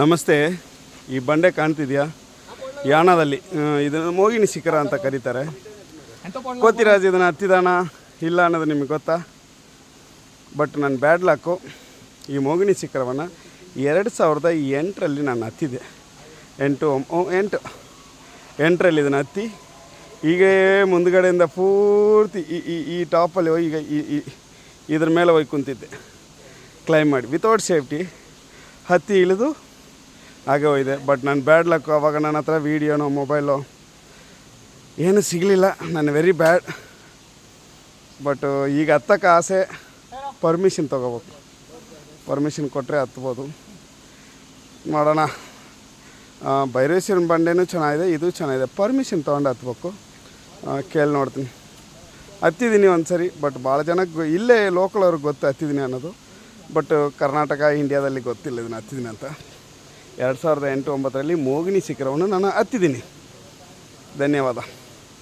ನಮಸ್ತೆ. ಈ ಬಂಡೆ ಕಾಣ್ತಿದೆಯಾ? ಯಾಣದಲ್ಲಿ ಇದನ್ನು ಮೋಗಿನಿ ಶಿಖರ ಅಂತ ಕರೀತಾರೆ. ಕೋತಿರಾಜ್ ಇದನ್ನು ಹತ್ತಿದಾನ ಇಲ್ಲ ಅನ್ನೋದು ನಿಮಗೆ ಗೊತ್ತಾ? ಬಟ್ ನನ್ನ ಬ್ಯಾಡ್ ಲಕ್ಕು, ಈ ಮೋಗಿನಿ ಶಿಖರವನ್ನು 2008ರಲ್ಲಿ ನಾನು ಹತ್ತಿದ್ದೆ. 8ರಲ್ಲಿ ಇದನ್ನು ಹತ್ತಿ ಹೀಗೇ ಮುಂದುಗಡೆಯಿಂದ ಪೂರ್ತಿ ಈ ಟಾಪಲ್ಲಿ ಹೋಗಿ ಈಗ ಇದ್ರ ಮೇಲೆ ಹೋಗಿ ಕುಂತಿದ್ದೆ ಕ್ಲೈಮ್ ಮಾಡಿ ವಿತೌಟ್ ಸೇಫ್ಟಿ ಹತ್ತಿ ಇಳಿದು ಹಾಗೆ ಹೋಗಿದೆ. ಬಟ್ ನನ್ನ ಬ್ಯಾಡ್ ಲಕ್ಕು, ಆವಾಗ ನನ್ನ ಹತ್ರ ವೀಡಿಯೋನೋ ಮೊಬೈಲೋ ಏನೂ ಸಿಗಲಿಲ್ಲ. ನಾನು ವೆರಿ ಬ್ಯಾಡ್. ಬಟ್ ಈಗ ಹತ್ತಕ್ಕೆ ಆಸೆ, ಪರ್ಮಿಷನ್ ತೊಗೋಬೇಕು. ಪರ್ಮಿಷನ್ ಕೊಟ್ಟರೆ ಹತ್ಬೋದು. ಮಾಡೋಣ. ಭೈರವೇಶ್ವರನ ಬಂಡೆನೂ ಚೆನ್ನಾಗಿದೆ, ಇದು ಚೆನ್ನಾಗಿದೆ. ಪರ್ಮಿಷನ್ ತೊಗೊಂಡು ಹತ್ಬೇಕು. ಕೇಳಿ ನೋಡ್ತೀನಿ. ಹತ್ತಿದ್ದೀನಿ ಒಂದು ಸರಿ, ಬಟ್ ಭಾಳ ಜನಕ್ಕೆ ಇಲ್ಲೇ ಲೋಕಲ್ ಅವ್ರಿಗೆ ಗೊತ್ತು ಹತ್ತಿದ್ದೀನಿ ಅನ್ನೋದು. ಬಟ್ ಕರ್ನಾಟಕ ಇಂಡಿಯಾದಲ್ಲಿ ಗೊತ್ತಿಲ್ಲ ಇದನ್ನು ಹತ್ತಿದ್ದೀನಿ ಅಂತ. 2008-9ರಲ್ಲಿ ಮೋಗಿನಿ ಶಿಖರವನ್ನು ನಾನು ಹತ್ತಿದ್ದೀನಿ. ಧನ್ಯವಾದ.